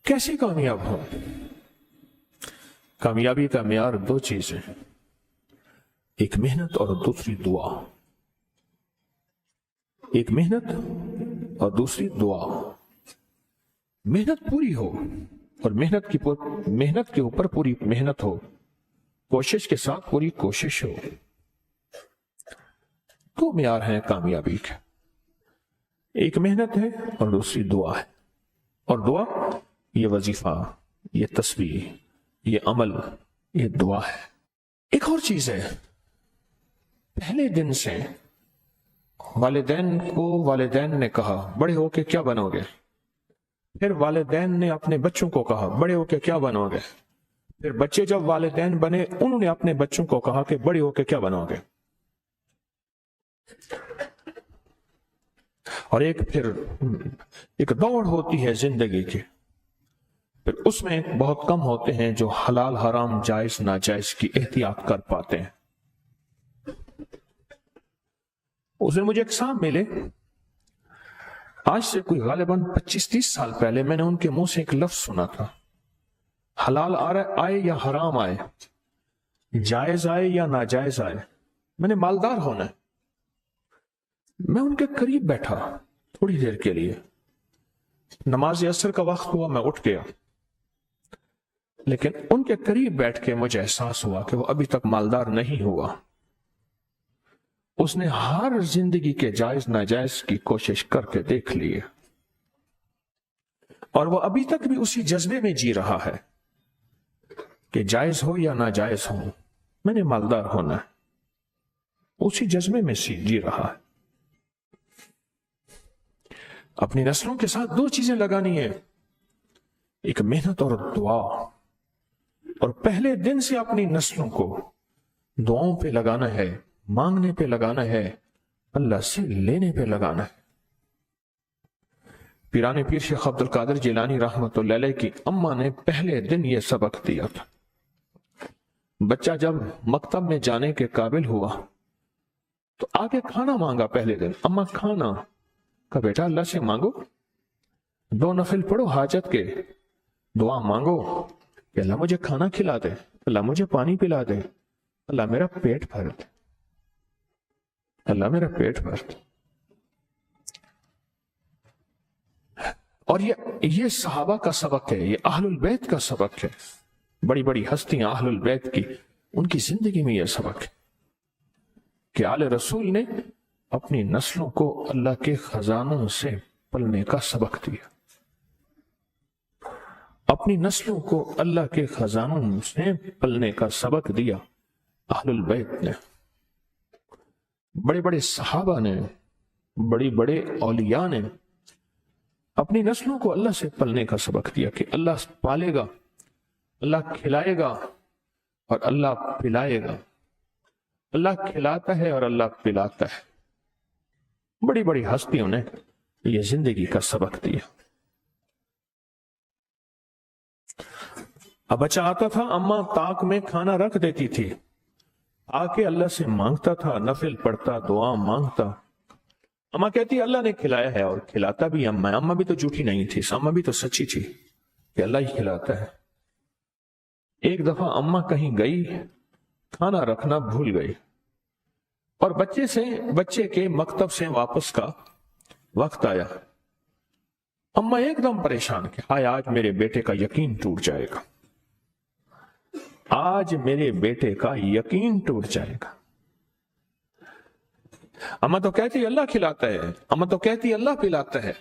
कैसे कामयाब हो? कामयाबी का मेयार दो चीजें, एक मेहनत और दूसरी दुआ। एक मेहनत और दूसरी दुआ। मेहनत पूरी हो और मेहनत के ऊपर पूरी मेहनत हो, कोशिश के साथ पूरी कोशिश हो, तो मेयार है कामयाबी का। एक मेहनत है और दूसरी दुआ है। और दुआ ये वजीफा, ये तस्बीह, ये अमल, ये दुआ है। एक और चीज है, पहले दिन से वालिदैन ने कहा बड़े होके क्या बनोगे? फिर वालिदैन ने अपने बच्चों को कहा बड़े होके क्या बनोगे? फिर बच्चे जब वालिदैन बने उन्होंने अपने बच्चों को कहा कि बड़े होके क्या बनोगे? और एक दौड़ होती है जिंदगी की, फिर उसमें बहुत कम होते हैं जो हलाल हराम जायज नाजायज की एहतियात कर पाते हैं। उसमें मुझे एक साहब मिले, आज से कोई गालिबन 25-30 साल पहले मैंने उनके मुंह से एक लफ्ज सुना था, हलाल आए या हराम आए, जायज आए या नाजायज आए, मैंने मालदार होना है। मैं उनके करीब बैठा थोड़ी देर के लिए, नमाज असर का वक्त हुआ, मैं उठ गया, लेकिन उनके करीब बैठ के मुझे एहसास हुआ कि वो अभी तक मालदार नहीं हुआ। उसने हर जिंदगी के जायज नाजायज की कोशिश करके देख ली है और वो अभी तक भी उसी जज्बे में जी रहा है कि जायज हो या नाजायज हो, मैंने मालदार होना है। उसी जज्बे में जी रहा है। अपनी नस्लों के साथ दो चीजें लगानी है, एक मेहनत और दुआ। और पहले दिन से अपनी नस्लों को दुआओं पे लगाना है, मांगने पे लगाना है, अल्लाह से लेने पे लगाना है। पीराने पीर शेख अब्दुल कादिर जिलानी रहमतुल्लाह अलैह की अम्मा ने पहले दिन यह सबक दिया था। बच्चा जब मकतब में जाने के काबिल हुआ तो आगे खाना मांगा। पहले दिन अम्मा खाना का, बेटा अल्लाह से मांगो, 2 नफिल पढ़ो हाजत के, दुआ मांगो कि अल्लाह मुझे खाना खिला दे, अल्लाह मुझे पानी पिला दे, अल्लाह मेरा पेट भर दे, अल्लाह मेरा पेट भर दे। और ये सहाबा का सबक है, ये अहलुल बैत का सबक है। बड़ी बड़ी हस्तियां अहलुल बैत की, उनकी जिंदगी में यह सबक है कि आले रसूल ने अपनी नस्लों को अल्लाह के खजानों से पलने का सबक दिया। अपनी नस्लों को अल्लाह के खजानों से पलने का सबक दिया अहलुल बैत ने। बड़े बड़े सहाबा ने, बड़ी बड़े औलिया ने अपनी नस्लों को अल्लाह से पलने का सबक दिया कि अल्लाह पालेगा, अल्लाह खिलाएगा और अल्लाह पिलाएगा, अल्लाह खिलाता है और अल्लाह पिलाता है। बड़ी बड़ी हस्तियों ने यह जिंदगी का सबक दिया। अब बच्चा आता था, अम्मा ताक में खाना रख देती थी, आके अल्लाह से मांगता था, नफिल पढ़ता, दुआ मांगता। अम्मा कहती अल्लाह ने खिलाया है और खिलाता भी अम्मा। अम्मा भी तो झूठी नहीं थी, अम्मा भी तो सच्ची थी कि अल्लाह ही खिलाता है। एक दफा अम्मा कहीं गई, खाना रखना भूल गई और बच्चे के मकतब से वापस का वक्त आया। अम्मा एकदम परेशान कि हाय आज मेरे बेटे का यकीन टूट जाएगा, आज मेरे बेटे का यकीन टूट जाएगा। अम्मा तो कहती अल्लाह खिलाता है, अम्मा तो कहती अल्लाह पिलाता है,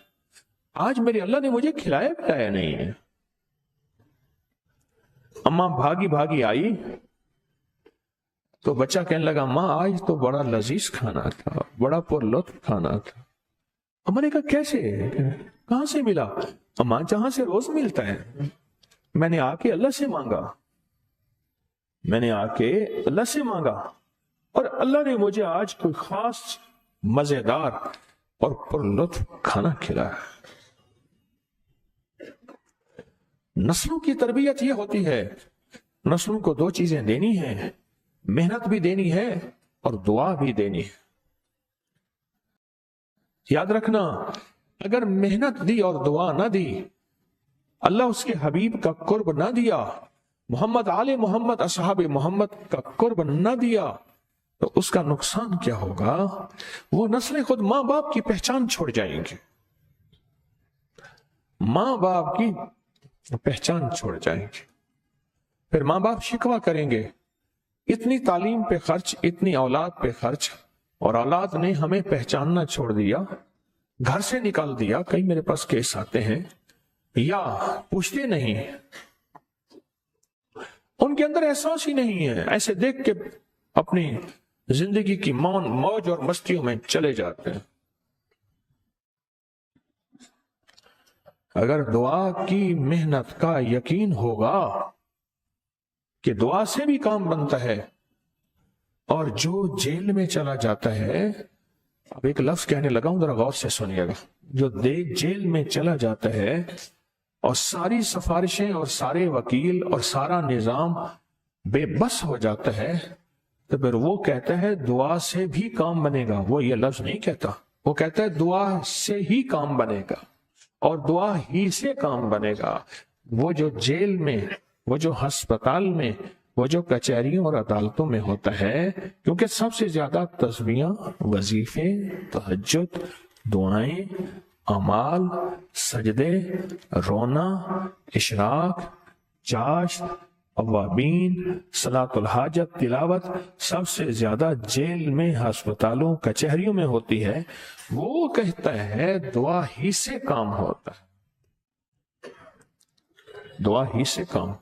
आज मेरे अल्लाह ने मुझे खिलाया पिलाया नहीं है। अम्मा भागी भागी आई तो बच्चा कहने लगा मां आज तो बड़ा लजीज खाना था, बड़ा पुरलुत्फ खाना था। अम्मा ने कहा कैसे, कहां से मिला? अम्मा जहां से रोज मिलता है, मैंने आके अल्लाह से मांगा, मैंने आके अल्लाह से मांगा और अल्लाह ने मुझे आज कोई खास मजेदार और पुरलुत्फ खाना खिलाया। नस्लों की तरबियत यह होती है, नस्लों को दो चीजें देनी है, मेहनत भी देनी है और दुआ भी देनी है। याद रखना, अगर मेहनत दी और दुआ ना दी, اللہ اس کے حبیب کا قرب نہ دیا، محمد آل محمد اصحاب محمد کا قرب نہ دیا، تو اس کا نقصان کیا ہوگا؟ وہ نسلیں خود ماں باپ کی پہچان چھوڑ جائیں گے، ماں باپ کی پہچان چھوڑ جائیں گے۔ پھر ماں باپ شکوہ کریں گے، اتنی تعلیم پہ خرچ، اتنی اولاد پہ خرچ، اور اولاد نے ہمیں پہچاننا چھوڑ دیا، گھر سے نکال دیا۔ کئی میرے پاس کیس آتے ہیں، یا پوچھتے نہیں، ان کے اندر احساس ہی نہیں ہے، ایسے دیکھ کے اپنی زندگی کی موج اور مستیوں میں چلے جاتے ہیں۔ اگر دعا کی محنت کا یقین ہوگا کہ دعا سے بھی کام بنتا ہے، اور جو جیل میں چلا جاتا ہے، اب ایک لفظ کہنے لگا ہوں، ذرا غور سے سنیے گا، جو جیل میں چلا جاتا ہے اور ساری سفارشیں اور سارے وکیل اور سارا نظام بے بس ہو جاتا ہے، تو پھر وہ کہتا ہے دعا سے بھی کام بنے گا۔ وہ یہ لفظ نہیں کہتا، وہ کہتا ہے دعا سے ہی کام بنے گا، اور دعا ہی سے کام بنے گا۔ وہ جو جیل میں، وہ جو ہسپتال میں، وہ جو کچہریوں اور عدالتوں میں ہوتا ہے، کیونکہ سب سے زیادہ تسبیحاں، وظیفے، تہجد، دعائیں، اعمال، سجدے، رونا، اشراق، چاشت، اوابین، صلاۃ الحاجت، تلاوت، سب سے زیادہ جیل میں، ہسپتالوں، کچہریوں میں ہوتی ہے۔ وہ کہتا ہے دعا ہی سے کام ہوتا ہے، دعا ہی سے کام